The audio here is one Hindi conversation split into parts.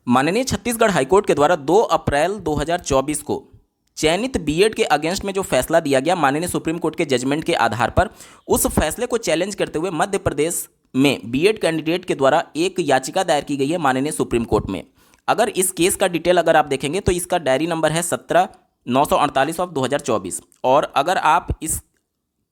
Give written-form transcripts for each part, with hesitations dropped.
माननीय छत्तीसगढ़ हाईकोर्ट के द्वारा 2 अप्रैल 2024 को चयनित बीएड के अगेंस्ट में जो फैसला दिया गया माननीय सुप्रीम कोर्ट के जजमेंट के आधार पर, उस फैसले को चैलेंज करते हुए मध्य प्रदेश में बीएड कैंडिडेट के द्वारा एक याचिका दायर की गई है माननीय सुप्रीम कोर्ट में। अगर इस केस का डिटेल अगर आप देखेंगे तो इसका डायरी नंबर है 17/948 ऑफ 2024। और अगर आप इस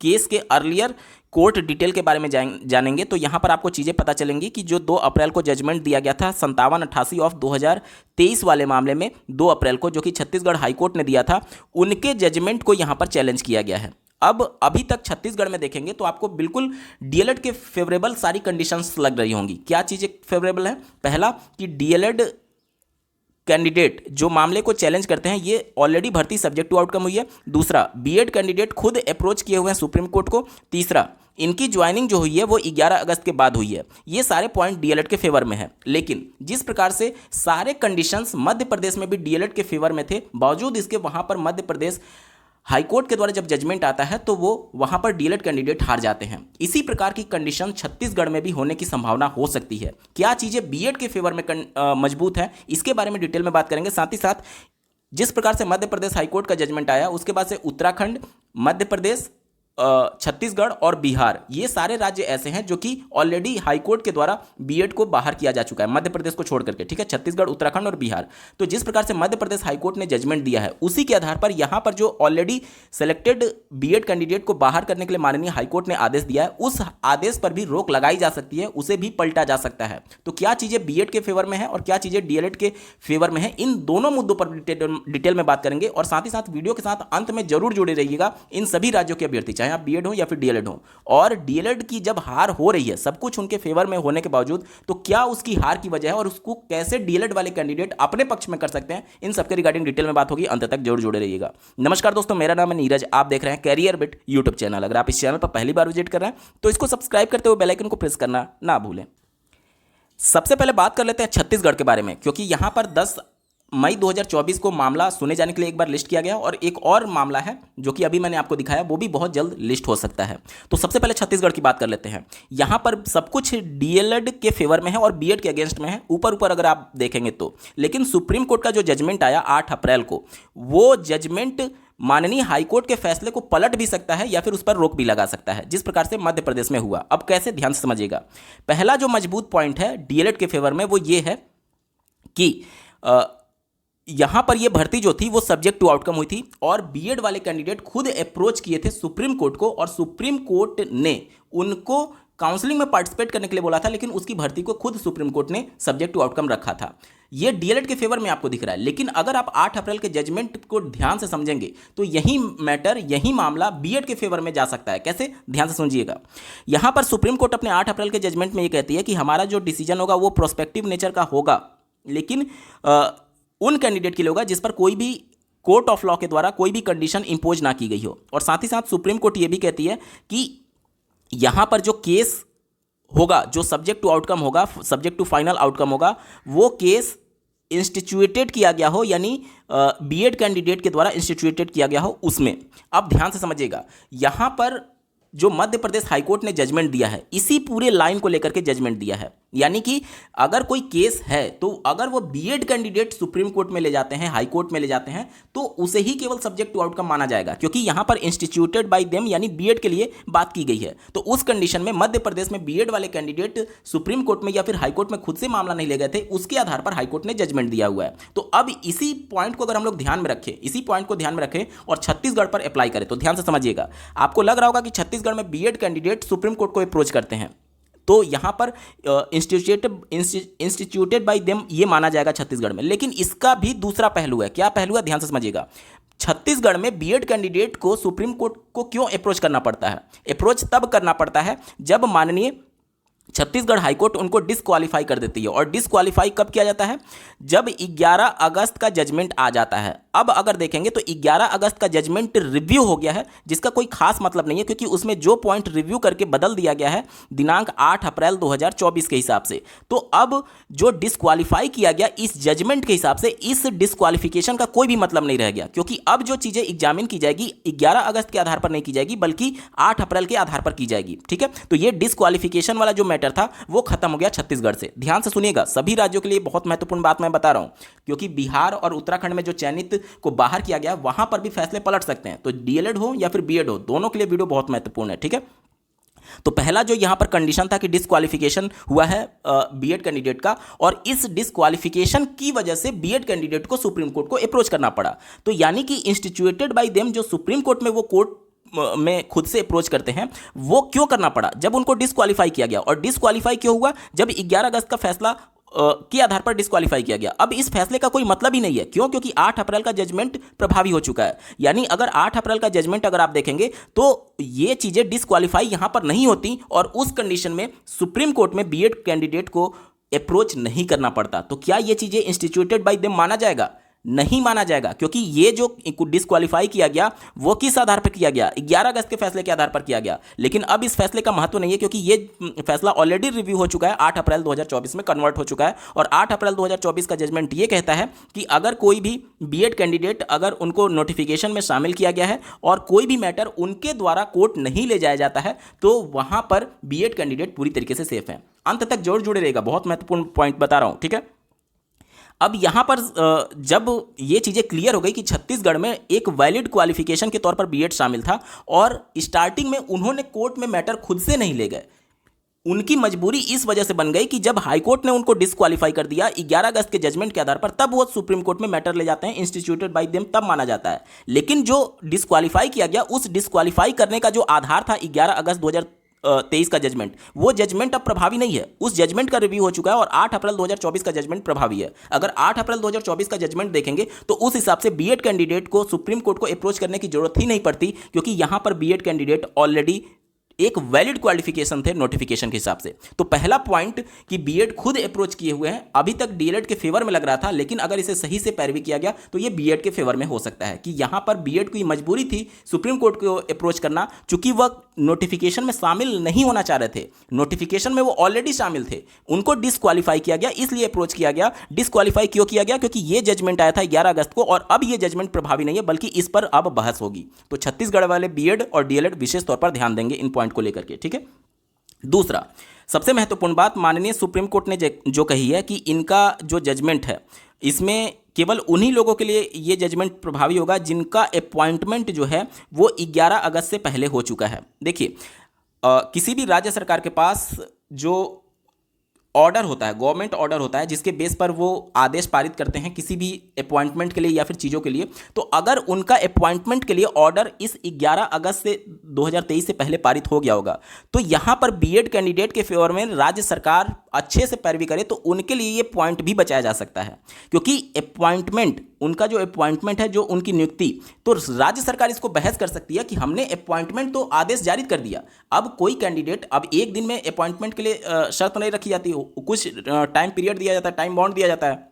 केस के अर्लियर कोर्ट डिटेल के बारे में जानेंगे तो यहाँ पर आपको चीज़ें पता चलेंगी कि जो 2 अप्रैल को जजमेंट दिया गया था 5788 ऑफ 2023 वाले मामले में 2 अप्रैल को, जो कि छत्तीसगढ़ हाईकोर्ट ने दिया था, उनके जजमेंट को यहाँ पर चैलेंज किया गया है। अब अभी तक छत्तीसगढ़ में देखेंगे तो आपको बिल्कुल डीएलएड के फेवरेबल सारी कंडीशंस लग रही होंगी। क्या चीज़ें फेवरेबल है? पहला कि डीएलएड कैंडिडेट जो मामले को चैलेंज करते हैं ये ऑलरेडी भर्ती सब्जेक्ट टू आउटकम हुई है। दूसरा, बीएड कैंडिडेट खुद अप्रोच किए हुए हैं सुप्रीम कोर्ट को। तीसरा, इनकी ज्वाइनिंग जो हुई है वो 11 अगस्त के बाद हुई है। ये सारे पॉइंट डीएलएड के फेवर में है। लेकिन जिस प्रकार से सारे कंडीशंस मध्य प्रदेश में भी डीएलएड के फेवर में थे, बावजूद इसके वहां पर मध्य प्रदेश हाईकोर्ट के द्वारा जब जजमेंट आता है तो वो वहां पर डीएलएड कैंडिडेट हार जाते हैं। इसी प्रकार की कंडीशन छत्तीसगढ़ में भी होने की संभावना हो सकती है। क्या चीज़ें बीएड के फेवर में मजबूत हैं, इसके बारे में डिटेल में बात करेंगे। साथ ही साथ जिस प्रकार से मध्य प्रदेश हाईकोर्ट का जजमेंट आया, उसके बाद से उत्तराखंड, मध्य प्रदेश, छत्तीसगढ़ और बिहार, ये सारे राज्य ऐसे हैं जो कि ऑलरेडी हाईकोर्ट के द्वारा बीएड को बाहर किया जा चुका है, मध्य प्रदेश को छोड़ करके। ठीक है, छत्तीसगढ़, उत्तराखंड और बिहार। तो जिस प्रकार से मध्य प्रदेश हाईकोर्ट ने जजमेंट दिया है, उसी के आधार पर यहाँ पर जो ऑलरेडी सेलेक्टेड बीएड कैंडिडेट को बाहर करने के लिए माननीय हाईकोर्ट ने आदेश दिया है, उस आदेश पर भी रोक लगाई जा सकती है, उसे भी पलटा जा सकता है। तो क्या चीज़ें बीएड के फेवर में है और क्या चीज़ें डीएलएड के फेवर में है, इन दोनों मुद्दों पर डिटेल में बात करेंगे। और साथ ही साथ वीडियो के साथ अंत में जरूर जुड़े रहिएगा इन सभी राज्यों के अभ्यर्थी, चाहे आप बीएड हो या फिर डीएलएड हो। और डीएलएड की जब हार हो रही है, सब कुछ उनके फेवर में होने के बावजूद, तो क्या उसकी हार की वजह है और उसको कैसे डीएलएड वाले कैंडिडेट अपने पक्ष में कर सकते हैं, इन सबके रिगार्डिंग डिटेल में बात होगी। अंत तक जरूर जुड़े रहिएगा। नमस्कार दोस्तों, मेरा नाम है नीरज, आप देख रहे हैं कैरियर बिट यूट्यूब चैनल। अगर आप इस चैनल पर पहली बार विजिट कर रहे हैं तो इसको सब्सक्राइब करते हुए बेल आइकन को प्रेस करना ना भूलें। सबसे पहले बात कर लेते हैं छत्तीसगढ़ के बारे में, क्योंकि यहां पर 10 मई 2024 को मामला सुने जाने के लिए एक बार लिस्ट किया गया और एक और मामला है जो कि अभी मैंने आपको दिखाया, वो भी बहुत जल्द लिस्ट हो सकता है। तो सबसे पहले छत्तीसगढ़ की बात कर लेते हैं। यहां पर सब कुछ डीएलएड के फेवर में है और बीएड के अगेंस्ट में है, ऊपर ऊपर अगर आप देखेंगे तो। लेकिन सुप्रीम कोर्ट का जो जजमेंट आया 8 अप्रैल को, वो जजमेंट माननीय हाईकोर्ट के फैसले को पलट भी सकता है या फिर उस पर रोक भी लगा सकता है, जिस प्रकार से मध्य प्रदेश में हुआ। अब कैसे, ध्यान से समझिएगा। पहला जो मजबूत पॉइंट है डीएलएड के फेवर में वो ये है कि यहां पर यह भर्ती जो थी वो सब्जेक्ट टू आउटकम हुई थी और बीएड वाले कैंडिडेट खुद अप्रोच किए थे सुप्रीम कोर्ट को और सुप्रीम कोर्ट ने उनको काउंसलिंग में पार्टिसिपेट करने के लिए बोला था, लेकिन उसकी भर्ती को खुद सुप्रीम कोर्ट ने सब्जेक्ट टू आउटकम रखा था। ये डीएलएड के फेवर में आपको दिख रहा है। लेकिन अगर आप 8 अप्रैल के जजमेंट को ध्यान से समझेंगे तो यही मैटर, यही मामला बीएड के फेवर में जा सकता है। कैसे, ध्यान से सुनिएगा। यहां पर सुप्रीम कोर्ट अपने 8 अप्रैल के जजमेंट में ये कहती है कि हमारा जो डिसीजन होगा वो प्रोस्पेक्टिव नेचर का होगा, लेकिन उन कैंडिडेट के लिए होगा जिस पर कोई भी कोर्ट ऑफ लॉ के द्वारा कोई भी कंडीशन इंपोज ना की गई हो। और साथ ही साथ सुप्रीम कोर्ट ये भी कहती है कि यहां पर जो केस होगा, जो सब्जेक्ट टू आउटकम होगा, सब्जेक्ट टू फाइनल आउटकम होगा, वो केस इंस्टीट्यूटेड किया गया हो, यानी बीएड कैंडिडेट के द्वारा इंस्टीट्यूटेड किया गया हो उसमें। अब ध्यान से समझिएगा, यहां पर जो मध्य प्रदेश हाईकोर्ट ने जजमेंट दिया है, इसी पूरे लाइन को लेकर के जजमेंट दिया है। यानी कि अगर कोई केस है तो अगर वो बीएड कैंडिडेट सुप्रीम कोर्ट में ले जाते हैं, हाई कोर्ट में ले जाते हैं, तो उसे ही केवल सब्जेक्ट टू आउटकम माना जाएगा, क्योंकि यहां पर इंस्टीट्यूटेड बाय देम यानी बीएड के लिए बात की गई है। तो उस कंडीशन में मध्य प्रदेश में बीएड वाले कैंडिडेट सुप्रीम कोर्ट में या फिर हाईकोर्ट में खुद से मामला नहीं ले गए थे, उसके आधार पर हाईकोर्ट ने जजमेंट दिया हुआ है। तो अब इसी पॉइंट को अगर हम लोग ध्यान में रखें, इसी पॉइंट को ध्यान में रखें और छत्तीसगढ़ पर अप्लाई करें, तो ध्यान से समझिएगा। आपको लग रहा होगा कि छत्तीसगढ़ में बीएड कैंडिडेट सुप्रीम कोर्ट को अप्रोच करते हैं, तो यहां पर इंस्टीट्यूटेड बाय देम ये माना जाएगा छत्तीसगढ़ में। लेकिन इसका भी दूसरा पहलू है। क्या पहलू है, ध्यान से समझिएगा। छत्तीसगढ़ में बीएड कैंडिडेट को सुप्रीम कोर्ट को क्यों अप्रोच करना पड़ता है? अप्रोच तब करना पड़ता है जब माननीय छत्तीसगढ़ हाईकोर्ट उनको डिसक्वालीफाई कर देती है। और डिसक्वालीफाई कब किया जाता है? जब 11 अगस्त का जजमेंट आ जाता है। अब अगर देखेंगे तो 11 अगस्त का जजमेंट रिव्यू हो गया है, जिसका कोई खास मतलब नहीं है, क्योंकि उसमें जो पॉइंट रिव्यू करके बदल दिया गया है दिनांक 8 अप्रैल 2024 के हिसाब से। तो अब जो डिसक्वालीफाई किया गया इस जजमेंट के हिसाब से, इस डिसक्वालिफिकेशन का कोई भी मतलब नहीं रह गया, क्योंकि अब जो चीजें एग्जामिन की जाएगी 11 अगस्त के आधार पर नहीं की जाएगी, बल्कि 8 अप्रैल के आधार पर की जाएगी। ठीक है, तो ये डिसक्वालिफिकेशन वाला जो मैटर मैटर था वो खत्म हो गया छत्तीसगढ़ से। ध्यान से सुनिएगा, सभी राज्यों के लिए बहुत महत्वपूर्ण बात मैं बता रहा हूं, क्योंकि बिहार और उत्तराखंड में जो चयनित को बाहर किया गया वहां पर भी फैसले पलट सकते हैं। तो डीएलएड हो या फिर बीएड हो, दोनों के लिए वीडियो बहुत महत्वपूर्ण है, ठीक है। तो पहला जो यहां पर कंडीशन था कि डिस्क्वालिफिकेशन हुआ है बीएड कैंडिडेट का, और इस डिस्क्वालिफिकेशन की वजह से बीएड कैंडिडेट को सुप्रीम कोर्ट को अप्रोच करना पड़ा। तो यानी कि इंस्टीट्यूटेड बाय देम, जो सुप्रीम कोर्ट में वो कोर्ट में खुद से अप्रोच करते हैं, वो क्यों करना पड़ा? जब उनको डिस्क्वालीफाई किया गया। और डिस्क्वालीफाई क्यों हुआ? जब 11 अगस्त का फैसला के आधार पर डिस्क्वालीफाई किया गया। अब इस फैसले का कोई मतलब ही नहीं है, क्यों? क्योंकि 8 अप्रैल का जजमेंट प्रभावी हो चुका है। यानी अगर 8 अप्रैल का जजमेंट अगर आप देखेंगे तो ये चीजें डिस्क्वालीफाई यहां पर नहीं होती, और उस कंडीशन में सुप्रीम कोर्ट में बीएड कैंडिडेट को अप्रोच नहीं करना पड़ता। तो क्या ये चीजें इंस्टीट्यूटेड बाय देम माना जाएगा? नहीं माना जाएगा, क्योंकि ये जो डिस्क्वालीफाई किया गया वो किस आधार पर किया गया? 11 अगस्त के फैसले के आधार पर किया गया। लेकिन अब इस फैसले का महत्व नहीं है, क्योंकि ये फैसला ऑलरेडी रिव्यू हो चुका है, 8 अप्रैल 2024 में कन्वर्ट हो चुका है। और 8 अप्रैल 2024 का जजमेंट ये कहता है कि अगर कोई भी बीएड कैंडिडेट, अगर उनको नोटिफिकेशन में शामिल किया गया है और कोई भी मैटर उनके द्वारा कोर्ट नहीं ले जाया जाता है, तो वहां पर बीएड कैंडिडेट पूरी तरीके से सेफ है। अंत तक जोड़ जुड़े रहेगा, बहुत महत्वपूर्ण पॉइंट बता रहा हूं, ठीक है। अब यहां पर जब ये चीजें क्लियर हो गई कि छत्तीसगढ़ में एक वैलिड क्वालिफिकेशन के तौर पर बीएड शामिल था, और स्टार्टिंग में उन्होंने कोर्ट में मैटर खुद से नहीं ले गए, उनकी मजबूरी इस वजह से बन गई कि जब हाईकोर्ट ने उनको डिस्क्वालीफाई कर दिया 11 अगस्त के जजमेंट के आधार पर, तब वो सुप्रीम कोर्ट में मैटर ले जाते हैं, इंस्टीट्यूटेड बाय देम तब माना जाता है। लेकिन जो डिस्क्वालीफाई किया गया, उस डिस्क्वालीफाई करने का जो आधार था 11 अगस्त 2023 का जजमेंट, वो जजमेंट अब प्रभावी नहीं है। उस जजमेंट का रिव्यू हो चुका है और 8 अप्रैल 2024 का जजमेंट प्रभावी है। अगर 8 अप्रैल 2024 का जजमेंट देखेंगे तो उस हिसाब से बीएड कैंडिडेट को सुप्रीम कोर्ट को अप्रोच करने की जरूरत ही नहीं पड़ती, क्योंकि यहां पर बीएड कैंडिडेट ऑलरेडी एक वैलिड क्वालिफिकेशन थे नोटिफिकेशन के हिसाब से। तो पहला पॉइंट कि बीएड खुद अप्रोच किए हुए हैं, अभी तक डीएलएड के फेवर में लग रहा था, लेकिन अगर इसे सही से पैरवी किया गया तो ये बीएड के फेवर में हो सकता है, कि यहां पर बीएड की मजबूरी थी सुप्रीम कोर्ट को अप्रोच करना, चूंकि वह नोटिफिकेशन में शामिल नहीं होना चाह रहे थे। नोटिफिकेशन में वो ऑलरेडी शामिल थे, उनको डिस्क्वालीफाई किया गया, इसलिए अप्रोच किया गया। डिस्क्वालीफाई क्यों किया गया? क्योंकि ये जजमेंट आया था 11 अगस्त को, और अब ये जजमेंट प्रभावी नहीं है, बल्कि इस पर अब बहस होगी। तो छत्तीसगढ़ वाले बीएड और डीएलएड विशेष तौर पर ध्यान देंगे इन पॉइंट को लेकर के, ठीक है। दूसरा सबसे महत्वपूर्ण बात माननीय सुप्रीम कोर्ट ने जो कही है कि इनका जो जजमेंट है, इसमें केवल उन्हीं लोगों के लिए ये जजमेंट प्रभावी होगा जिनका अपॉइंटमेंट जो है वो 11 अगस्त से पहले हो चुका है। देखिए, किसी भी राज्य सरकार के पास जो ऑर्डर होता है, गवर्नमेंट ऑर्डर होता है, जिसके बेस पर वो आदेश पारित करते हैं किसी भी अपॉइंटमेंट के लिए या फिर चीज़ों के लिए, तो अगर उनका अपॉइंटमेंट के लिए ऑर्डर इस 11 अगस्त से 2023 से पहले पारित हो गया होगा, तो यहाँ पर बीएड कैंडिडेट के फेवर में राज्य सरकार अच्छे से पैरवी करे तो उनके लिए ये पॉइंट भी बचाया जा सकता है, क्योंकि अपॉइंटमेंट, उनका जो अपॉइंटमेंट है, जो उनकी नियुक्ति, तो राज्य सरकार इसको बहस कर सकती है कि हमने अपॉइंटमेंट तो आदेश जारी कर दिया, अब कोई कैंडिडेट, अब एक दिन में अपॉइंटमेंट के लिए शर्त नहीं रखी जाती, कुछ टाइम पीरियड दिया जाता है, टाइम बाउंड दिया जाता है,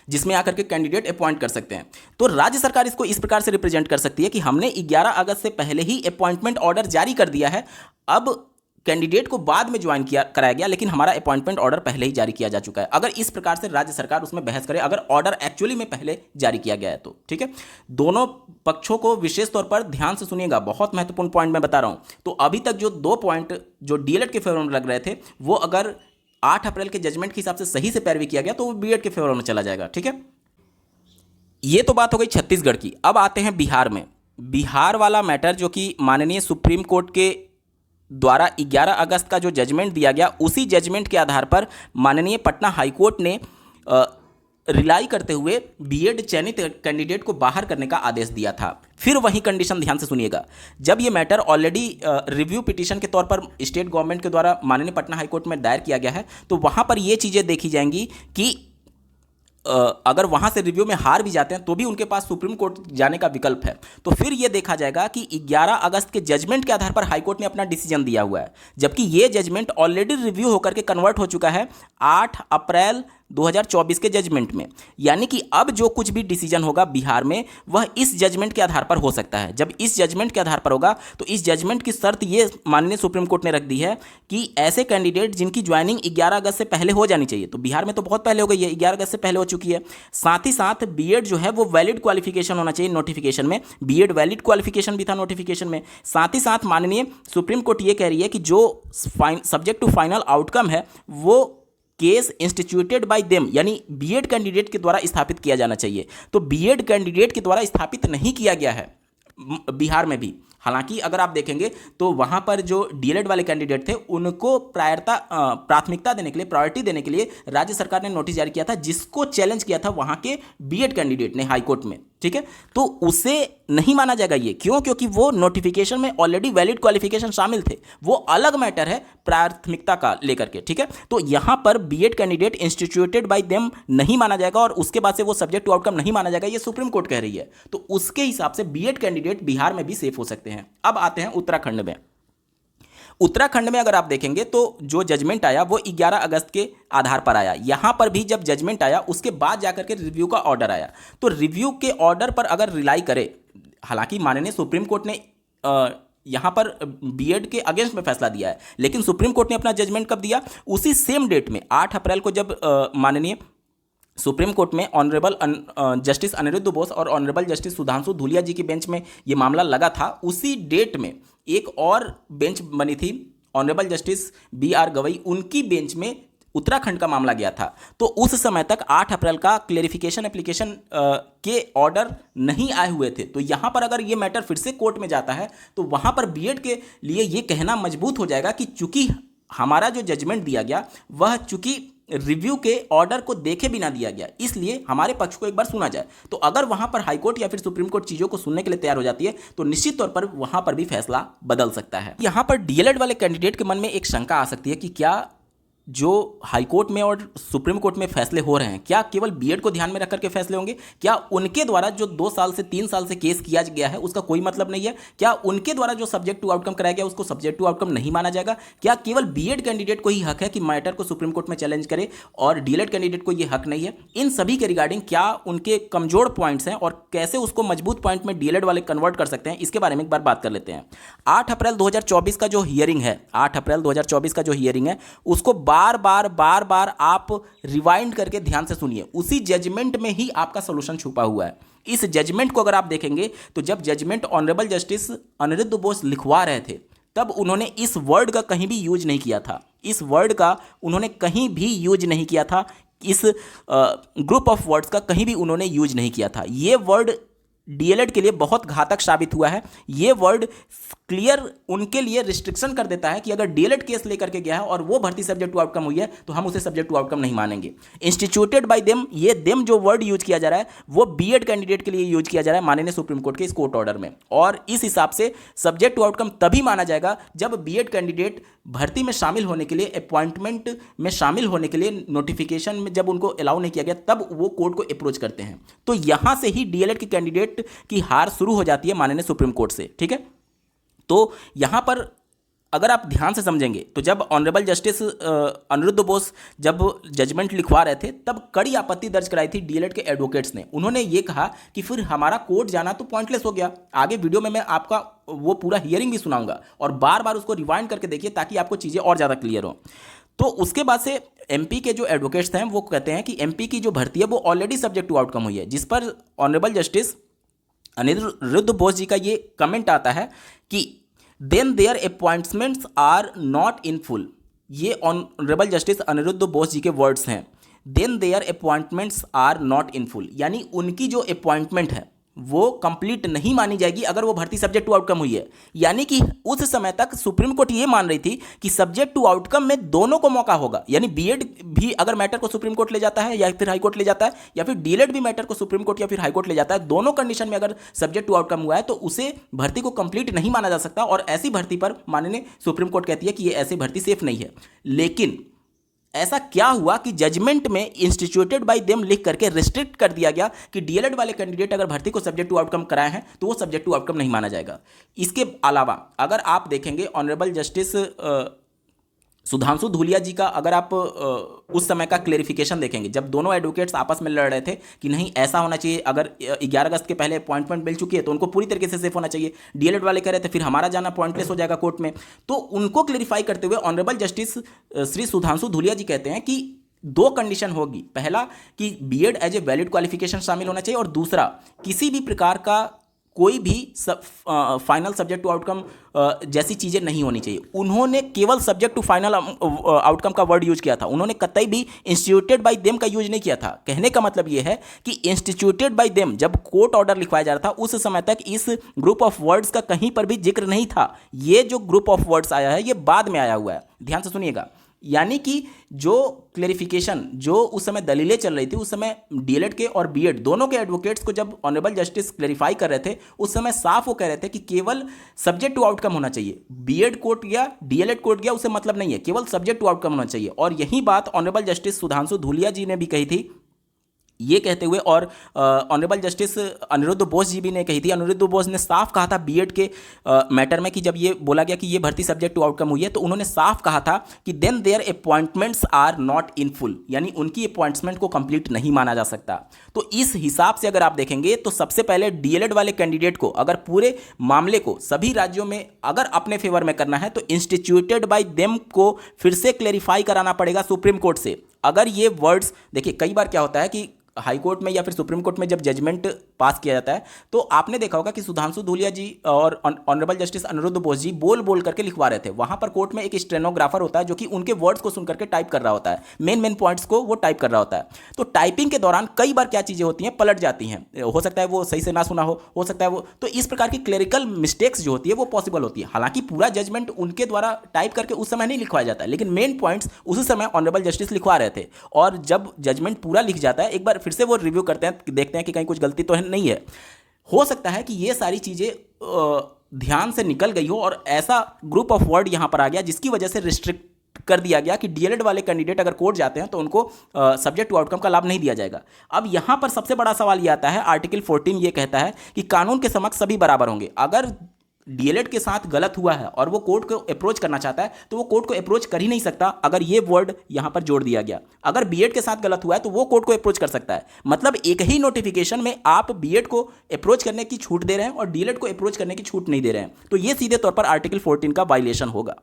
जिसमें आकर के कैंडिडेट अपॉइंट कर सकते हैं। तो राज्य सरकार इसको इस प्रकार से रिप्रेजेंट कर सकती है कि हमने 11 अगस्त से पहले ही अपॉइंटमेंट ऑर्डर जारी कर दिया है, अब कैंडिडेट को बाद में ज्वाइन कराया गया, लेकिन हमारा अपॉइंटमेंट ऑर्डर पहले ही जारी किया जा चुका है। अगर इस प्रकार से राज्य सरकार उसमें बहस करे, अगर ऑर्डर एक्चुअली में पहले जारी किया गया है तो, ठीक है। दोनों पक्षों को विशेष तौर पर ध्यान से सुनिएगा, बहुत महत्वपूर्ण पॉइंट मैं बता रहा हूं। तो अभी तक जो 2 पॉइंट जो डीएलएड के फेवर में लग रहे थे, वो अगर 8 अप्रैल के जजमेंट के हिसाब से सही से पैरवी किया गया तो वो बीएड के फेवर में चला जाएगा, ठीक है। ये तो बात हो गई छत्तीसगढ़ की। अब आते हैं बिहार में। बिहार वाला मैटर जो कि माननीय सुप्रीम कोर्ट के द्वारा 11 अगस्त का जो जजमेंट दिया गया, उसी जजमेंट के आधार पर माननीय पटना हाईकोर्ट ने रिलाई करते हुए बीएड चयनित कैंडिडेट को बाहर करने का आदेश दिया था। फिर वही कंडीशन ध्यान से सुनिएगा, जब ये मैटर ऑलरेडी रिव्यू पिटीशन के तौर पर स्टेट गवर्नमेंट के द्वारा माननीय पटना हाईकोर्ट में दायर किया गया है, तो वहाँ पर ये चीज़ें देखी जाएंगी कि अगर वहां से रिव्यू में हार भी जाते हैं तो भी उनके पास सुप्रीम कोर्ट जाने का विकल्प है। तो फिर यह देखा जाएगा कि 11 अगस्त के जजमेंट के आधार पर हाईकोर्ट ने अपना डिसीजन दिया हुआ है, जबकि यह जजमेंट ऑलरेडी रिव्यू होकर के कन्वर्ट हो चुका है 8 अप्रैल 2024 के जजमेंट में। यानी कि अब जो कुछ भी डिसीजन होगा बिहार में वह इस जजमेंट के आधार पर हो सकता है। जब इस जजमेंट के आधार पर होगा तो इस जजमेंट की शर्त ये माननीय सुप्रीम कोर्ट ने रख दी है कि ऐसे कैंडिडेट जिनकी ज्वाइनिंग 11 अगस्त से पहले हो जानी चाहिए, तो बिहार में तो बहुत पहले हो गई है, 11 अगस्त से पहले हो चुकी है। साथ ही साथ बीएड जो है वो वैलिड क्वालिफिकेशन होना चाहिए। नोटिफिकेशन में बीएड वैलिड क्वालिफिकेशन भी था नोटिफिकेशन में। साथ ही साथ माननीय सुप्रीम कोर्ट ये कह रही है कि जो सब्जेक्ट टू फाइनल आउटकम है वो केस इंस्टीट्यूटेड बाय देम, यानी बीएड कैंडिडेट के द्वारा स्थापित किया जाना चाहिए। तो बीएड कैंडिडेट के द्वारा स्थापित नहीं किया गया है बिहार में भी। हालांकि अगर आप देखेंगे तो वहां पर जो डीएलएड वाले कैंडिडेट थे उनको प्राथमिकता देने के लिए, प्रायोरिटी देने के लिए राज्य सरकार ने नोटिस जारी किया था, जिसको चैलेंज किया था वहां के बीएड कैंडिडेट ने हाई कोर्ट में। ठीक है, तो उसे नहीं माना जाएगा ये। क्यों? क्योंकि वो नोटिफिकेशन में ऑलरेडी वैलिड क्वालिफिकेशन शामिल थे, वो अलग मैटर है प्राथमिकता का लेकर के। ठीक है, तो यहां पर B Ed candidate instituted by them नहीं माना जाएगा और उसके बाद से वो सब्जेक्ट टू आउटकम नहीं माना जाएगा, ये सुप्रीम कोर्ट कह रही है। तो उसके हिसाब से बीएड कैंडिडेट बिहार में भी सेफ हो सकते हैं। अब आते हैं उत्तराखंड में। उत्तराखंड में अगर आप देखेंगे तो जो जजमेंट आया वो 11 अगस्त के आधार पर आया। यहां पर भी जब जजमेंट आया उसके बाद जाकर के रिव्यू का ऑर्डर आया। तो रिव्यू के ऑर्डर पर अगर रिलाई करे, हालांकि माननीय सुप्रीम कोर्ट ने यहां पर बीएड के अगेंस्ट में फैसला दिया है, लेकिन सुप्रीम कोर्ट ने अपना जजमेंट कब दिया? उसी सेम डेट में 8 अप्रैल को जब माननीय सुप्रीम कोर्ट में ऑनरेबल जस्टिस अनिरुद्ध बोस और ऑनरेबल जस्टिस सुधांशु धूलिया जी की बेंच में ये मामला लगा था, उसी डेट में एक और बेंच बनी थी ऑनरेबल जस्टिस BR गवई, उनकी बेंच में उत्तराखंड का मामला गया था। तो उस समय तक 8 अप्रैल का क्लेरिफिकेशन एप्लीकेशन के ऑर्डर नहीं आए हुए थे। तो यहाँ पर अगर ये मैटर फिर से कोर्ट में जाता है तो वहाँ पर बीएड के लिए ये कहना मजबूत हो जाएगा कि चूंकि हमारा जो जजमेंट दिया गया वह चूंकि रिव्यू के ऑर्डर को देखे बिना दिया गया, इसलिए हमारे पक्ष को एक बार सुना जाए। तो अगर वहां पर हाईकोर्ट या फिर सुप्रीम कोर्ट चीजों को सुनने के लिए तैयार हो जाती है तो निश्चित तौर पर वहां पर भी फैसला बदल सकता है। यहां पर डीएलएड वाले कैंडिडेट के मन में एक शंका आ सकती है कि क्या जो हाईकोर्ट में और सुप्रीम कोर्ट में फैसले हो रहे हैं क्या केवल बीएड को ध्यान में रख करके फैसले होंगे? क्या उनके द्वारा जो 2 साल से 3 साल से केस किया गया है उसका कोई मतलब नहीं है? क्या उनके द्वारा जो सब्जेक्ट टू आउटकम कराया गया उसको सब्जेक्ट टू आउटकम नहीं माना जाएगा? क्या केवल बीएड कैंडिडेट को ही हक है कि मैटर को सुप्रीम कोर्ट में चैलेंज करे और डीएलएड कैंडिडेट को यह हक नहीं है? इन सभी के रिगार्डिंग क्या उनके कमजोर पॉइंट्स हैं और कैसे उसको मजबूत पॉइंट में डीएलएड वाले कन्वर्ट कर सकते हैं, इसके बारे में एक बार बात कर लेते हैं। 8 अप्रैल 2024 का जो हियरिंग है, 8 अप्रैल 2024 का जो हियरिंग है उसको बार बार आप रिवाइंड करके ध्यान से सुनिए। उसी जजमेंट में ही आपका सॉल्यूशन छुपा हुआ है। इस जजमेंट को अगर आप देखेंगे तो जब judgment honourable justice Aniruddha Bose लिखवा रहे थे तब उन्होंने इस वर्ड का कहीं भी यूज नहीं किया था। इस वर्ड का उन्होंने कहीं भी यूज नहीं किया था। इस ग्रुप ऑफ वर्ड्स का कहीं भी उन्होंने यूज नहीं किया था। ये वर्ड डीएलएड के लिए बहुत घातक साबित हुआ है। ये वर्ड क्लियर उनके लिए रिस्ट्रिक्शन कर देता है कि अगर डीएलएड केस लेकर के गया है और वो भर्ती सब्जेक्ट टू आउटकम हुई है तो हम उसे सब्जेक्ट टू आउटकम नहीं मानेंगे। इंस्टीट्यूटेड बाय देम, ये देम जो वर्ड यूज किया जा रहा है वो बीएड कैंडिडेट के लिए यूज किया जा रहा है माननीय सुप्रीम कोर्ट के इस कोर्ट ऑर्डर में। और इस हिसाब से सब्जेक्ट टू आउटकम तभी माना जाएगा जब बीएड कैंडिडेट भर्ती में शामिल होने के लिए, अपॉइंटमेंट में शामिल होने के लिए नोटिफिकेशन में जब उनको अलाउ नहीं किया गया तब वो कोर्ट को अप्रोच करते हैं। तो यहां से ही डीएलएड के कैंडिडेट की हार शुरू हो जाती है माननीय सुप्रीम कोर्ट से। ठीक है, तो यहां पर अगर आप ध्यान से समझेंगे तो जब ऑनरेबल जस्टिस अनिरुद्ध बोस जब जजमेंट लिखवा रहे थे तब कड़ी आपत्ति दर्ज कराई थी डीएलएड के एडवोकेट्स ने। उन्होंने ये कहा कि फिर हमारा कोर्ट जाना तो पॉइंटलेस हो गया। आगे वीडियो में मैं आपका वो पूरा हियरिंग भी सुनाऊंगा और बार बार उसको रिवाइंड करके देखिए ताकि आपको चीज़ें और ज़्यादा क्लियर हो। तो उसके बाद से एमपी के जो एडवोकेट्स हैं वो कहते हैं कि एमपी की जो भर्ती है वो ऑलरेडी सब्जेक्ट टू आउटकम हुई है, जिस पर ऑनरेबल जस्टिस अनिरुद्ध बोस जी का ये कमेंट आता है कि then their appointments are not in full. ये ऑनरेबल जस्टिस अनिरुद्ध बोस जी के वर्ड्स हैं। Then their appointments are not in full, यानी उनकी जो अपॉइंटमेंट है वो कंप्लीट नहीं मानी जाएगी अगर वो भर्ती सब्जेक्ट टू आउटकम हुई है। यानी कि उस समय तक सुप्रीम कोर्ट ये मान रही थी कि सब्जेक्ट टू आउटकम में दोनों को मौका होगा। यानी बीएड भी अगर मैटर को सुप्रीम कोर्ट ले जाता है या फिर हाई कोर्ट ले जाता है, या फिर डीएलएड भी मैटर को सुप्रीम कोर्ट या फिर हाई कोर्ट ले जाता है, दोनों कंडीशन में अगर सब्जेक्ट टू आउटकम हुआ है तो उसे भर्ती को कंप्लीट नहीं माना जा सकता। और ऐसी भर्ती पर माननीय सुप्रीम कोर्ट कहती है कि ये ऐसी भर्ती सेफ नहीं है। लेकिन ऐसा क्या हुआ कि जजमेंट में इंस्टीट्यूटेड बाय देम लिख करके रिस्ट्रिक्ट कर दिया गया कि डीएलएड वाले कैंडिडेट अगर भर्ती को सब्जेक्ट टू आउटकम कराए हैं तो वो सब्जेक्ट टू आउटकम नहीं माना जाएगा। इसके अलावा अगर आप देखेंगे ऑनरेबल जस्टिस सुधांशु धूलिया जी का अगर आप उस समय का क्लेरिफिकेशन देखेंगे, जब दोनों एडवोकेट्स आपस में लड़ रहे थे कि नहीं ऐसा होना चाहिए, अगर 11 अगस्त के पहले अपॉइंटमेंट मिल चुकी है तो उनको पूरी तरीके से सेफ होना चाहिए, डीएलएड वाले कह रहे थे फिर हमारा जाना पॉइंटलेस हो जाएगा कोर्ट में। तो उनको क्लेरिफाई करते हुए ऑनरेबल जस्टिस श्री सुधांशु धूलिया जी कहते हैं कि दो कंडीशन होगी, पहला कि B Ed as a valid qualification शामिल होना चाहिए, और दूसरा किसी भी प्रकार का कोई भी फाइनल सब्जेक्ट टू आउटकम जैसी चीज़ें नहीं होनी चाहिए। उन्होंने केवल सब्जेक्ट टू फाइनल आउटकम का वर्ड यूज किया था, उन्होंने कतई भी इंस्टीट्यूटेड बाय देम का यूज नहीं किया था। कहने का मतलब यह है कि इंस्टीट्यूटेड बाय देम जब कोर्ट ऑर्डर लिखवाया जा रहा था उस समय तक इस ग्रुप ऑफ वर्ड्स का कहीं पर भी जिक्र नहीं था। ये जो ग्रुप ऑफ वर्ड्स आया है ये बाद में आया हुआ है, ध्यान से सुनिएगा। यानी कि जो क्लेरिफिकेशन जो उस समय दलीलें चल रही थी, उस समय डीएलएड के और बीएड दोनों के एडवोकेट्स को जब ऑनरेबल जस्टिस क्लेरिफाई कर रहे थे उस समय साफ वो कह रहे थे कि केवल सब्जेक्ट टू आउटकम होना चाहिए, बीएड कोर्ट गया डीएलएड कोर्ट गया उससे मतलब नहीं है, केवल सब्जेक्ट टू आउटकम होना चाहिए। और यही बात ऑनरेबल जस्टिस सुधांशु धूलिया जी ने भी कही थी। ये कहते हुए और ऑनरेबल जस्टिस अनिरुद्ध बोस जी भी ने कही थी। अनिरुद्ध बोस ने साफ कहा था बीएड के मैटर में कि जब ये बोला गया कि ये भर्ती सब्जेक्ट टू आउटकम हुई है तो उन्होंने साफ कहा था कि then their appointments are not in full, यानी उनकी अपॉइंटमेंट को कंप्लीट नहीं माना जा सकता। तो इस हिसाब से अगर आप देखेंगे तो सबसे पहले डीएलएड वाले कैंडिडेट को अगर पूरे मामले को सभी राज्यों में अगर अपने फेवर में करना है तो इंस्टीट्यूटेड बाय देम को फिर से क्लेरिफाई कराना पड़ेगा सुप्रीम कोर्ट से। अगर ये वर्ड्स देखिए, कई बार क्या होता है कि हाई कोर्ट में या फिर सुप्रीम कोर्ट में जब जजमेंट पास किया जाता है तो आपने देखा होगा कि सुधांशु धूलिया जी और ऑनरेबल जस्टिस अनिरुद्ध बोस जी बोल बोल करके लिखवा रहे थे। वहां पर कोर्ट में एक स्टेनोग्राफर होता है जो कि उनके वर्ड्स को सुन करके टाइप कर रहा होता है, मेन पॉइंट्स को वो टाइप कर रहा होता है। तो टाइपिंग के दौरान कई बार क्या चीज़ें होती हैं, पलट जाती हैं, हो सकता है वो सही से ना सुना हो सकता है वो, तो इस प्रकार की क्लेरिकल मिस्टेक्स जो होती है वो पॉसिबल होती है। हालांकि पूरा जजमेंट उनके द्वारा टाइप करके उस समय नहीं लिखवाया जाता है, लेकिन मेन पॉइंट्स उसी समय ऑनरेबल जस्टिस लिखवा रहे थे। और जब जजमेंट पूरा लिख जाता है एक बार फिर से वो रिव्यू करते हैं, देखते हैं कि कहीं कुछ गलती तो नहीं है। हो सकता है कि ये सारी चीजें ध्यान से निकल गई हो और ऐसा ग्रुप ऑफ वर्ड यहां पर आ गया जिसकी वजह से रिस्ट्रिक्ट कर दिया गया कि डीएलएड वाले कैंडिडेट अगर कोर्ट जाते हैं तो उनको सब्जेक्ट टू आउटकम का लाभ नहीं दिया जाएगा। अब यहां पर सबसे बड़ा सवाल यह आता है, आर्टिकल 14 ये कहता है कि कानून के समक्ष सभी बराबर होंगे। अगर डीएलएड के साथ गलत हुआ है और वो कोर्ट को अप्रोच करना चाहता है तो वो कोर्ट को अप्रोच कर ही नहीं सकता अगर ये वर्ड यहां पर जोड़ दिया गया। अगर बीएड के साथ गलत हुआ है तो वो कोर्ट को अप्रोच कर सकता है। मतलब एक ही नोटिफिकेशन में आप बीएड को अप्रोच करने की छूट दे रहे हैं और डीएलएड को अप्रोच करने की छूट नहीं दे रहे हैं, तो ये सीधे तौर पर आर्टिकल 14 का वायलेशन होगा।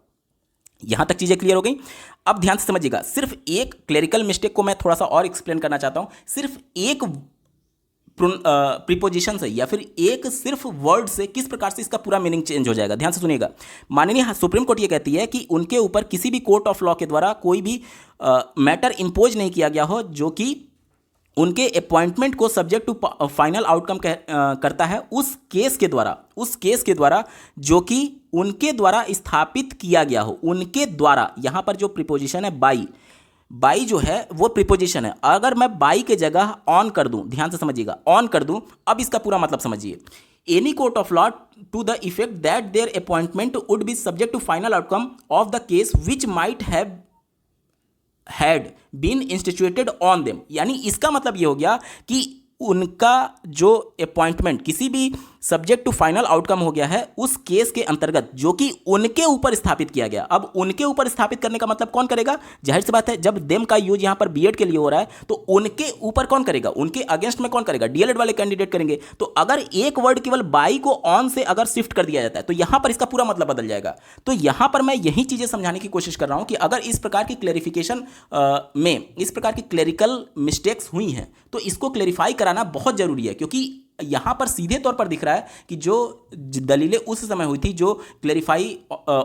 यहां तक चीजें क्लियर हो गई। अब ध्यान से समझिएगा, सिर्फ एक क्लेरिकल मिस्टेक को मैं थोड़ा सा और एक्सप्लेन करना चाहता हूं। सिर्फ एक प्रीपोजिशन से या फिर एक सिर्फ वर्ड से किस प्रकार से इसका पूरा मीनिंग चेंज हो जाएगा, ध्यान से सुनिएगा। माननीय सुप्रीम कोर्ट ये कहती है कि उनके ऊपर किसी भी कोर्ट ऑफ लॉ के द्वारा कोई भी मैटर इंपोज नहीं किया गया हो जो कि उनके अपॉइंटमेंट को सब्जेक्ट टू फाइनल आउटकम करता है उस केस के द्वारा जो कि उनके द्वारा स्थापित किया गया हो। उनके द्वारा, यहां पर जो प्रीपोजिशन है बाई जो है वो प्रीपोजिशन है। अगर मैं बाई के जगह ऑन कर दूं, ध्यान से समझिएगा, ऑन कर दूं, अब इसका पूरा मतलब समझिए। Any court of law to the effect that their appointment would be subject to final outcome of the case which might have had been instituted on them. यानी इसका मतलब ये हो गया कि उनका जो अपॉइंटमेंट किसी भी सब्जेक्ट टू फाइनल आउटकम हो गया है उस केस के अंतर्गत जो कि उनके ऊपर स्थापित किया गया। अब उनके ऊपर स्थापित करने का मतलब कौन करेगा? जाहिर सी बात है, जब देम का यूज यहां पर बीएड के लिए हो रहा है तो उनके ऊपर कौन करेगा? उनके अगेंस्ट में कौन करेगा? डीएलएड वाले कैंडिडेट करेंगे। तो अगर एक वर्ड केवल बाई को ऑन से अगर शिफ्ट कर दिया जाता है तो यहां पर इसका पूरा मतलब बदल जाएगा। तो यहां पर मैं यही चीजें समझाने की कोशिश कर रहा हूं कि अगर इस प्रकार की क्लेरिफिकेशन में इस प्रकार की क्लेरिकल मिस्टेक्स हुई हैं तो इसको क्लेरिफाई कराना बहुत जरूरी है, क्योंकि यहां पर सीधे तौर पर दिख रहा है कि जो दलीलें उस समय हुई थी, जो क्लेरिफाई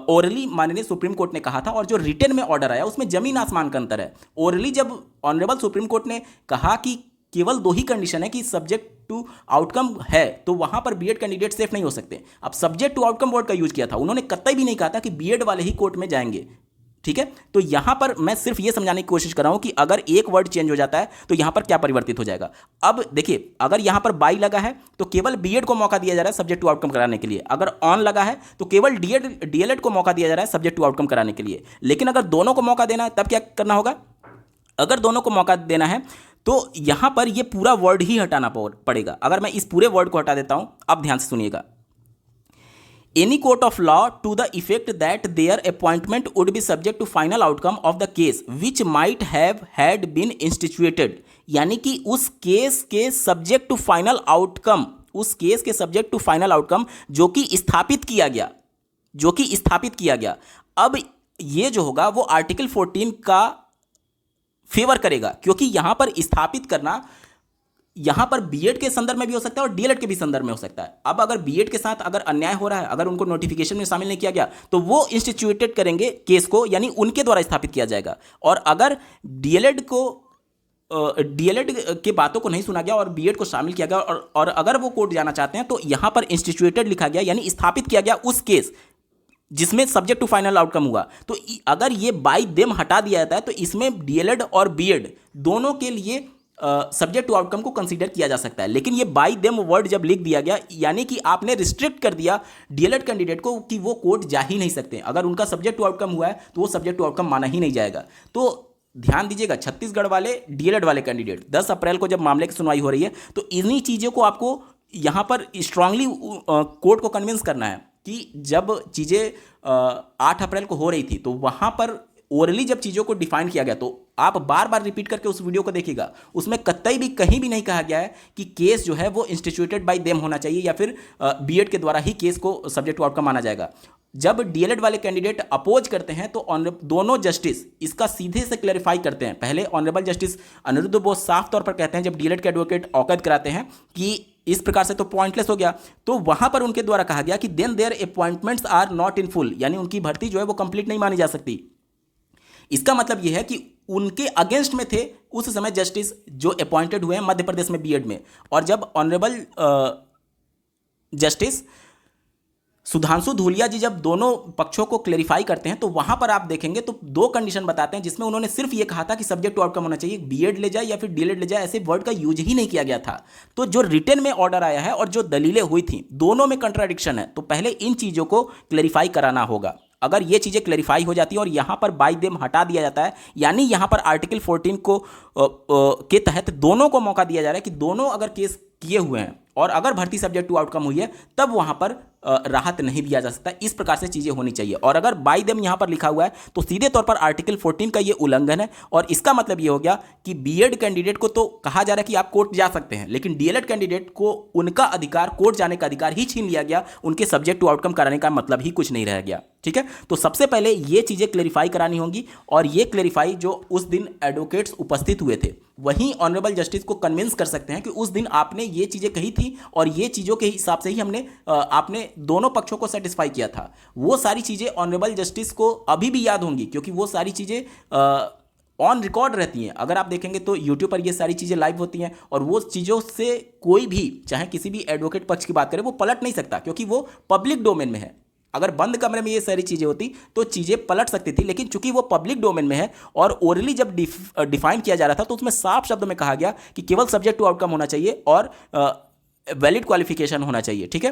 ओरली माननीय सुप्रीम कोर्ट ने कहा था और जो रिटन में ऑर्डर आया उसमें जमीन आसमान का अंतर है। ओरली जब ऑनरेबल सुप्रीम कोर्ट ने कहा कि केवल दो ही कंडीशन है कि सब्जेक्ट टू आउटकम है तो वहां पर बीएड कैंडिडेट सेफ नहीं हो सकते। अब सब्जेक्ट टू आउटकम वर्ड का यूज किया था, उन्होंने कतई भी नहीं कहा था कि बीएड वाले ही कोर्ट में जाएंगे। ठीक है, तो यहां पर मैं सिर्फ यह समझाने की कोशिश कर रहा हूं कि अगर एक वर्ड चेंज हो जाता है तो यहां पर क्या परिवर्तित हो जाएगा। अब देखिए, अगर यहां पर बाई लगा है तो केवल बीएड को मौका दिया जा रहा है सब्जेक्ट टू आउटकम कराने के लिए। अगर ऑन लगा है तो केवल डीएलएड को मौका दिया जा रहा है सब्जेक्ट टू आउटकम कराने के लिए। लेकिन अगर दोनों को मौका देना है तब क्या करना होगा? अगर दोनों को मौका देना है तो यहां पर यह पूरा वर्ड ही हटाना पड़ेगा। अगर मैं इस पूरे वर्ड को हटा देता हूं, अब ध्यान से सुनिएगा, any court of law to the effect that their appointment would be subject to final outcome of the case which might have had been instituted। यानी कि उस केस के सब्जेक्ट टू फाइनल आउटकम, उस केस के सब्जेक्ट टू फाइनल आउटकम जो कि स्थापित किया गया, जो कि स्थापित किया गया। अब ये जो होगा वो आर्टिकल 14 का फेवर करेगा, क्योंकि यहां पर स्थापित करना यहां पर बीएड के संदर्भ में भी हो सकता है और डीएलएड के भी संदर्भ में हो सकता है। अब अगर बीएड के साथ अगर अन्याय हो रहा है, अगर उनको नोटिफिकेशन में शामिल नहीं किया गया, तो वो इंस्टीट्यूटेड करेंगे केस को, यानी उनके द्वारा स्थापित किया जाएगा। और अगर डीएलएड के बातों को नहीं सुना गया और बीएड को शामिल किया गया और अगर वो कोर्ट जाना चाहते हैं, तो यहां पर इंस्टीट्यूटेड लिखा गया, यानी स्थापित किया गया उस केस जिसमें सब्जेक्ट टू फाइनल आउटकम हुआ। तो अगर ये बाय देम हटा दिया जाता है, तो इसमें डीएलएड और बीएड दोनों के लिए सब्जेक्ट टू आउटकम को कंसीडर किया जा सकता है। लेकिन ये बाय देम वर्ड जब लिख दिया गया, यानी कि आपने रिस्ट्रिक्ट कर दिया डीएलएड कैंडिडेट को कि वो कोर्ट जा ही नहीं सकते। अगर उनका सब्जेक्ट टू आउटकम हुआ है तो वो सब्जेक्ट टू आउटकम माना ही नहीं जाएगा। तो ध्यान दीजिएगा, छत्तीसगढ़ वाले डीएलएड वाले कैंडिडेट 10 अप्रैल को जब मामले की सुनवाई हो रही है, तो इन्हीं चीज़ों को आपको यहाँ पर स्ट्रांगली कोर्ट को कन्विंस करना है कि जब चीज़ें 8 अप्रैल को हो रही थी, तो वहाँ पर ओरली जब चीज़ों को डिफाइन किया गया, तो आप बार बार रिपीट करके उस वीडियो को देखिएगा, उसमें कतई भी कहीं भी नहीं कहा गया है कि केस जो है वो इंस्टीट्यूटेड बाय देम होना चाहिए या फिर बीएड के द्वारा ही केस को सब्जेक्ट टू आउटकम माना जाएगा। जब डीएलएड वाले कैंडिडेट अपोज करते हैं, तो दोनों जस्टिस इसका सीधे से क्लैरिफाई करते हैं। पहले ऑनरेबल जस्टिस अनिरुद्ध बोस साफ तौर पर कहते हैं, जब डीएलएड के एडवोकेट औकत कराते हैं कि इस प्रकार से तो पॉइंटलेस हो गया, तो वहां पर उनके द्वारा कहा गया कि then their appointments are not in full, यानी उनकी भर्ती जो है वो कंप्लीट नहीं मानी जा सकती। इसका मतलब यह है कि उनके अगेंस्ट में थे उस समय जस्टिस जो अपॉइंटेड हुए हैं मध्य प्रदेश में बीएड में। और जब ऑनरेबल जस्टिस सुधांशु धूलिया जी जब दोनों पक्षों को क्लेरिफाई करते हैं, तो वहां पर आप देखेंगे तो 2 कंडीशन बताते हैं, जिसमें उन्होंने सिर्फ ये कहा था कि सब्जेक्ट टू आउटकम होना चाहिए, बीएड ले जाए या फिर डीएलएड ले जाए, ऐसे वर्ड का यूज ही नहीं किया गया था। तो जो रिटन में ऑर्डर आया है और जो दलीलें हुई थी, दोनों में कंट्राडिक्शन है। तो पहले इन चीजों को क्लेरिफाई कराना होगा। अगर ये चीज़ें क्लेरिफाई हो जाती है और यहाँ पर बाय देम हटा दिया जाता है, यानी यहाँ पर आर्टिकल 14 को के तहत दोनों को मौका दिया जा रहा है कि दोनों अगर केस किए हुए हैं और अगर भर्ती सब्जेक्ट टू आउटकम हुई है, तब वहाँ पर राहत नहीं दिया जा सकता। इस प्रकार से चीज़ें होनी चाहिए। और अगर बाय देम यहाँ पर लिखा हुआ है, तो सीधे तौर पर आर्टिकल 14 का ये उल्लंघन है। और इसका मतलब ये हो गया कि बीएड कैंडिडेट को तो कहा जा रहा है कि आप कोर्ट जा सकते हैं, लेकिन डीएलएड कैंडिडेट को उनका अधिकार, कोर्ट जाने का अधिकार ही छीन लिया गया। उनके सब्जेक्ट टू आउटकम कराने का मतलब ही कुछ नहीं रह गया। ठीक है, तो सबसे पहले ये चीज़ें क्लेरिफाई करानी होंगी। और ये क्लेरिफाई जो उस दिन एडवोकेट्स उपस्थित हुए थे, वहीं ऑनरेबल जस्टिस को कन्विंस कर सकते हैं कि उस दिन आपने ये चीज़ें कही थी और ये चीज़ों के हिसाब से ही हमने आपने दोनों पक्षों को सेटिस्फाई किया था। वो सारी चीज़ें ऑनरेबल जस्टिस को अभी भी याद होंगी, क्योंकि वो सारी चीज़ें ऑन रिकॉर्ड रहती हैं। अगर आप देखेंगे तो यूट्यूब पर ये सारी चीज़ें लाइव होती हैं और वो चीज़ों से कोई भी, चाहे किसी भी एडवोकेट पक्ष की बात करें, वो पलट नहीं सकता, क्योंकि वो पब्लिक डोमेन में है। अगर बंद कमरे में ये सारी चीज़ें होती तो चीज़ें पलट सकती थी, लेकिन चूंकि वो पब्लिक डोमेन में है और ओरली जब डिफाइन किया जा रहा था, तो उसमें साफ शब्दों में कहा गया कि केवल सब्जेक्ट टू आउटकम होना चाहिए और वैलिड क्वालिफिकेशन होना चाहिए। ठीक है,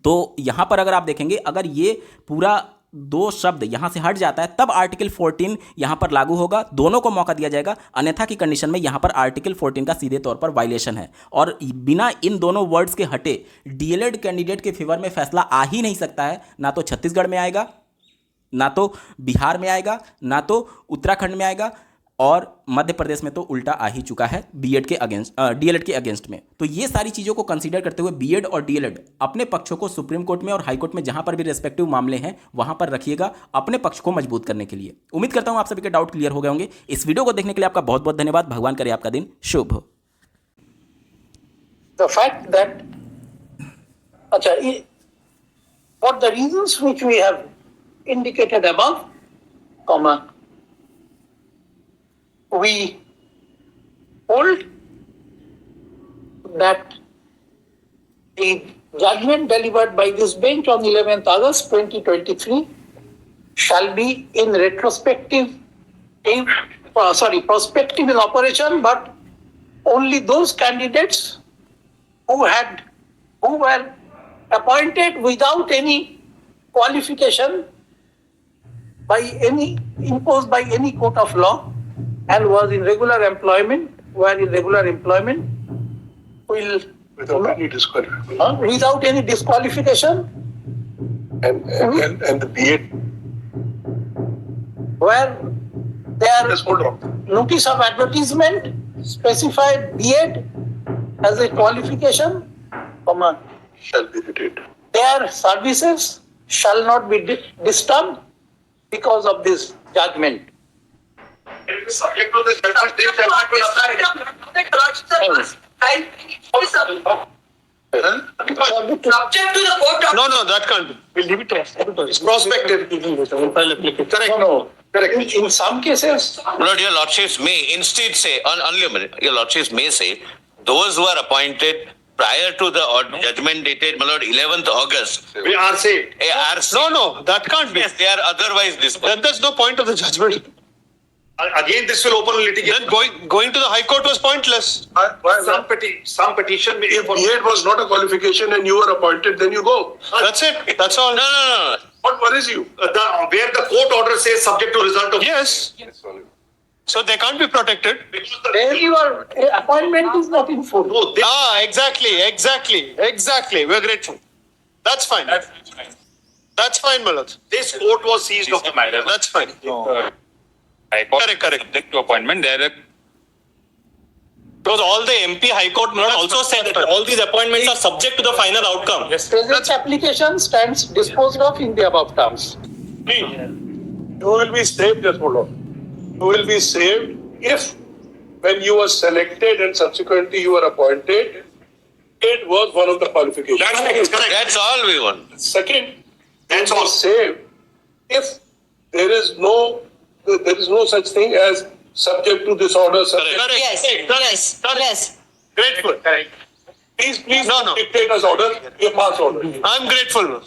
तो यहां पर अगर आप देखेंगे, अगर ये पूरा 2 शब्द यहां से हट जाता है, तब आर्टिकल 14 यहां पर लागू होगा, दोनों को मौका दिया जाएगा। अन्यथा की कंडीशन में यहां पर आर्टिकल 14 का सीधे तौर पर वायलेशन है। और बिना इन दोनों वर्ड्स के हटे डीएलएड कैंडिडेट के फेवर में फैसला आ ही नहीं सकता है। ना तो छत्तीसगढ़ में आएगा, ना तो बिहार में आएगा, ना तो उत्तराखंड में आएगा, और मध्य प्रदेश में तो उल्टा आ ही चुका है बीएड के अगेंस्ट, डीएलएड के अगेंस्ट में। तो ये सारी चीज़ों को कंसीडर करते हुए बीएड और डीएलएड अपने पक्षों को सुप्रीम कोर्ट में और हाई कोर्ट में जहां पर भी रेस्पेक्टिव मामले हैं वहां पर रखिएगा, अपने पक्ष को मजबूत करने के लिए। उम्मीद करता हूं आप सभी के डाउट क्लियर हो गए होंगे। इस वीडियो को देखने के लिए आपका बहुत बहुत धन्यवाद। भगवान करे आपका दिन शुभ हो। The fact that, for the reasons which we have indicated above, we hold that the judgment delivered by this bench on 11th August 2023 shall be in prospective in operation, but only those candidates who were appointed without any qualification imposed by any court of law and were in regular employment will, without any disqualification, And the B.Ed. where their Just hold on. notice of advertisement specified B.Ed as a qualification, comma, Shall be retained. their services shall not be disturbed because of this judgment. Subject to this judgment, they shall not be Subject to- Subject to the court of. No, that can't be. We'll leave it to us. It's prospective. Correct. No, Correct. in some cases, Lord, your lordships may instead say, only a minute, your lordships may say, those who are appointed prior to the judgment dated, my lord, 11th August, We are saved. are No, that can't be. yes, they are otherwise disposed. Then there's no point of the judgment. Again, this will open litigation. Then going to the High Court was pointless. Some petition may. If B.Ed was not a qualification and you were appointed, then you go. That's it. That's all. No. What worries you? Where the court order says subject to result of. Yes. So they can't be protected. there your appointment is not in full. No, they, Exactly. We're grateful. That's fine. That's fine, Malad. this court was seized of the matter. That's fine. Correct. Subject to appointment, there are. Because all the MP High Court Malad also said that all these appointments are subject to the final outcome. Present application stands disposed of in the above terms. You will be saved, just hold on. You will be saved if, when you were selected and subsequently you were appointed, it was one of the qualifications. That's correct. That's all we want. Second, That's you will all. be saved if there is no such thing as subject to this order. Correct. Yes. Grateful. Please, no. Dictate us order. You pass order. I'm grateful.